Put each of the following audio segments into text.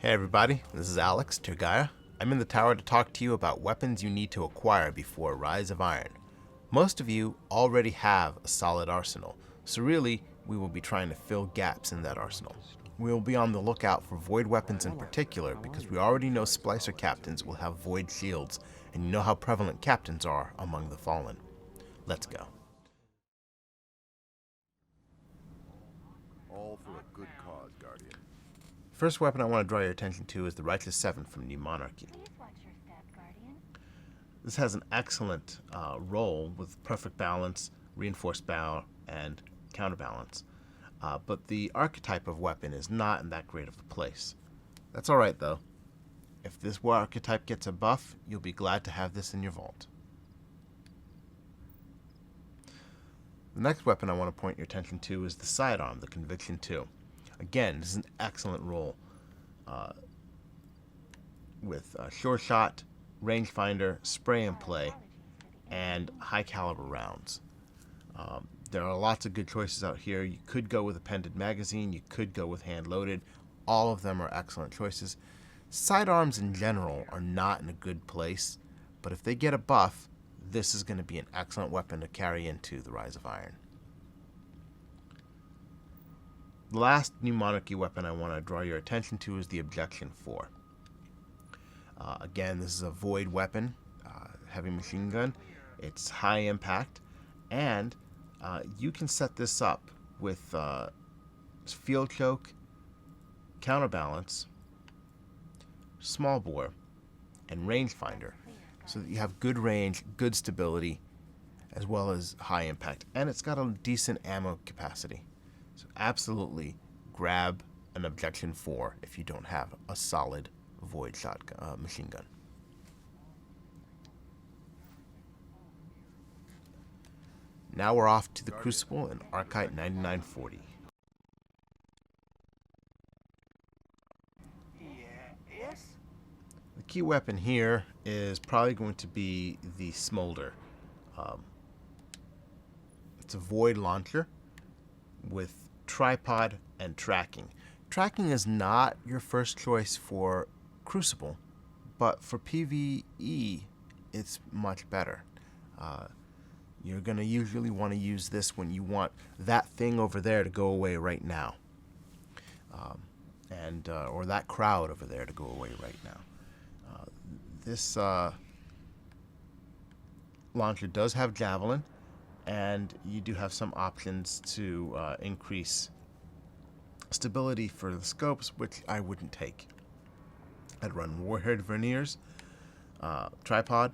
Hey everybody, this is Alex Turgaya. I'm in the tower to talk to you about weapons you need to acquire before Rise of Iron. Most of you already have a solid arsenal, so really we will be trying to fill gaps in that arsenal. We will be on the lookout for void weapons in particular because we already know Splicer captains will have void shields, and you know how prevalent captains are among the fallen. Let's go. All for a good cause, Guardian. First weapon I want to draw your attention to is the Righteous 7 from New Monarchy. This has an excellent roll with perfect balance, reinforced bow, and counterbalance. But the archetype of weapon is not in that great of a place. That's alright though. If this archetype gets a buff, you'll be glad to have this in your vault. The next weapon I want to point your attention to is the Sidearm, the Conviction 2. Again, this is an excellent roll with short shot, rangefinder, spray and play, and high caliber rounds. There are lots of good choices out here. You could go with a pendant magazine, you could go with hand loaded. All of them are excellent choices. Sidearms in general are not in a good place, but if they get a buff, this is going to be an excellent weapon to carry into the Rise of Iron. The last New Monarchy weapon I want to draw your attention to is the Objection 4. Again, this is a void weapon, heavy machine gun. It's high impact, and you can set this up with field choke, counterbalance, small bore, and rangefinder, so that you have good range, good stability, as well as high impact. And it's got a decent ammo capacity. So absolutely grab an Objection 4 if you don't have a solid void shotgun, machine gun. Now we're off to the Crucible and Archite 9940. Yes? The key weapon here is probably going to be the Smolder. It's a void launcher with tripod and tracking. Tracking is not your first choice for Crucible, but for PvE it's much better. You're going to usually want to use this when you want that thing over there to go away right now, or that crowd over there to go away right now. This launcher does have Javelin, and you do have some options to increase stability for the scopes, which I wouldn't take. I'd run Warhead Verniers, tripod,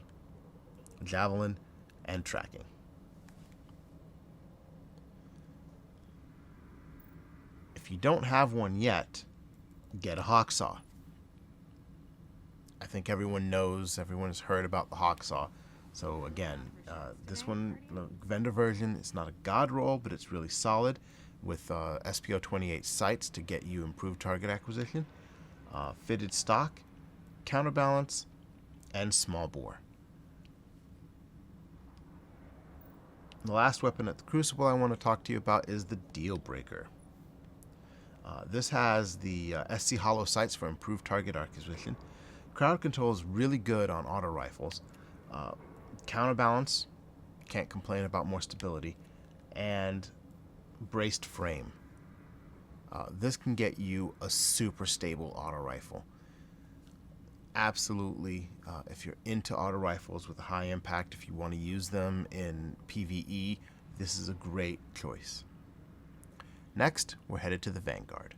Javelin, and tracking. If you don't have one yet, get a Hawksaw. I think everyone has heard about the Hawksaw. So again, this one, the vendor version, it's not a god roll, but it's really solid with SPO 28 sights to get you improved target acquisition, fitted stock, counterbalance, and small bore. The last weapon at the Crucible I want to talk to you about is the Deal Breaker. This has the SC hollow sights for improved target acquisition. Crowd control is really good on auto rifles. Counterbalance, can't complain about more stability, and braced frame. This can get you a super stable auto rifle. Absolutely, if you're into auto rifles with a high impact, if you want to use them in PvE, this is a great choice. Next, we're headed to the Vanguard.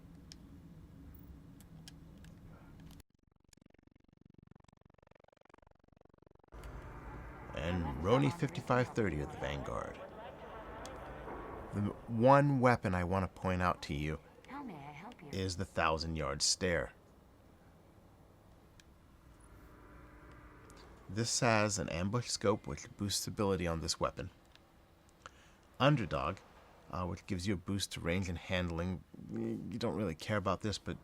And Roni 5530 of the Vanguard. The one weapon I want to point out to you is the 1,000-yard stare. This has an ambush scope which boosts stability on this weapon. Underdog, which gives you a boost to range and handling. You don't really care about this, but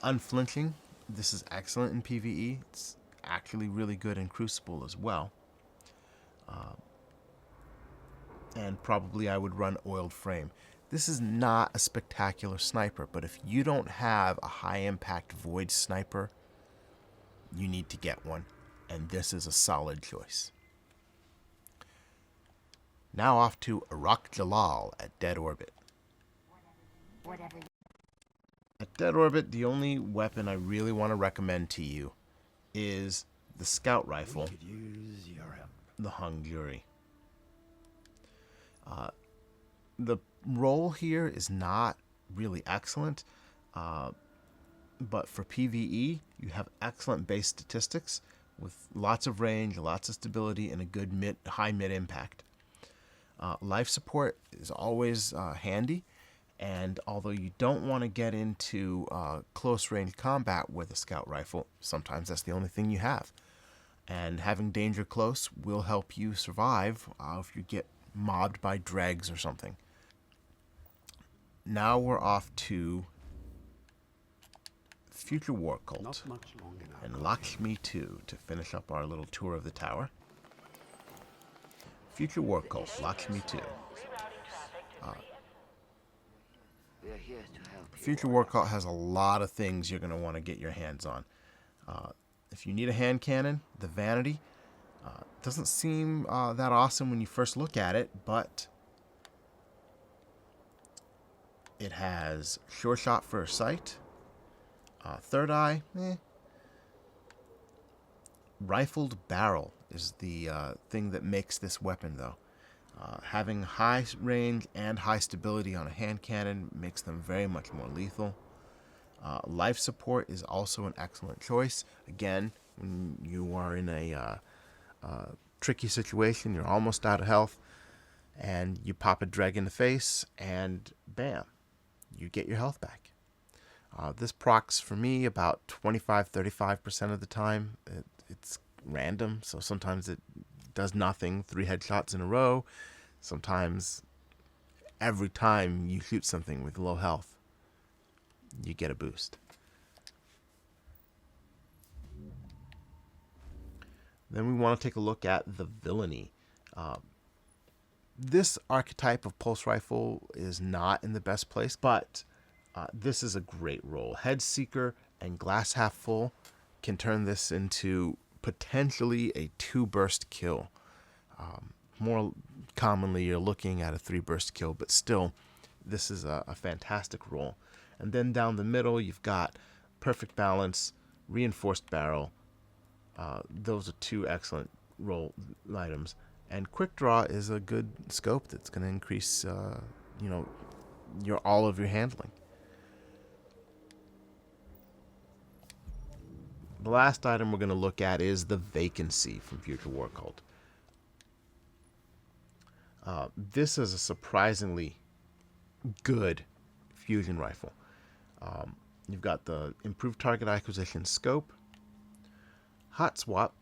unflinching, this is excellent in PvE. It's actually really good in Crucible as well. And probably I would run oiled frame. This is not a spectacular sniper, but if you don't have a high-impact Void sniper, you need to get one, and this is a solid choice. Now off to Iraq Jalal at dead orbit. At dead orbit, the only weapon I really want to recommend to you is the scout rifle, Could use your help. the Hung Jury. The roll here is not really excellent, but for PvE, you have excellent base statistics with lots of range, lots of stability, and a good high mid impact. Life support is always handy, and although you don't want to get into close range combat with a scout rifle, sometimes that's the only thing you have. And having danger close will help you survive if you get mobbed by dregs or something. Now we're off to Future War Cult Not much longer now. and Lakshmi 2 to finish up our little tour of the tower. Future War Cult, Lakshmi 2. We're here to help you. Future War Cult has a lot of things you're going to want to get your hands on. If you need a hand cannon, the Vanity doesn't seem that awesome when you first look at it, but it has sure shot for a sight, third eye, Rifled barrel is the thing that makes this weapon, though. Having high range and high stability on a hand cannon makes them very much more lethal. Life support is also an excellent choice. Again, when you are in a tricky situation, you're almost out of health, and you pop a dreg in the face, and bam, you get your health back. This procs for me about 25-35% of the time. It's random, so sometimes it does nothing, 3 headshots in a row. Sometimes every time you shoot something with low health, you get a boost. Then we want to take a look at the Villainy. This archetype of pulse rifle is not in the best place, but this is a great roll. Head Seeker and Glass Half Full can turn this into potentially a 2-burst kill. More commonly, you're looking at a 3-burst kill, but still, this is a fantastic roll. And then down the middle, you've got Perfect Balance, Reinforced Barrel. Those are 2 excellent roll items. And Quick Draw is a good scope that's going to increase, all of your handling. The last item we're going to look at is the Vacancy from Future War Cult. This is a surprisingly good fusion rifle. You've got the improved target acquisition scope, hot swap,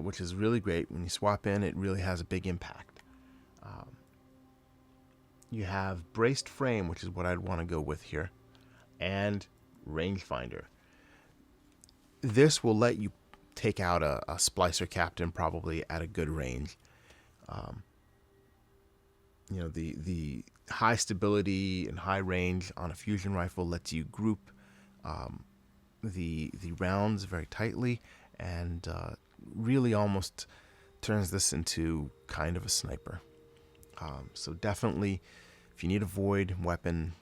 which is really great. When you swap in, it really has a big impact. You have braced frame, which is what I'd want to go with here, and rangefinder. This will let you take out a splicer captain probably at a good range. The high stability and high range on a fusion rifle lets you group the rounds very tightly, and really almost turns this into kind of a sniper. So definitely, if you need a void weapon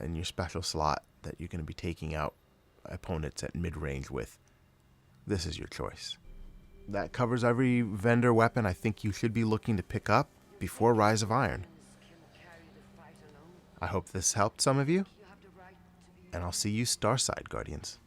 in your special slot that you're going to be taking out opponents at mid-range with, this is your choice. That covers every vendor weapon I think you should be looking to pick up before Rise of Iron. I hope this helped some of you, and I'll see you Starside Guardians.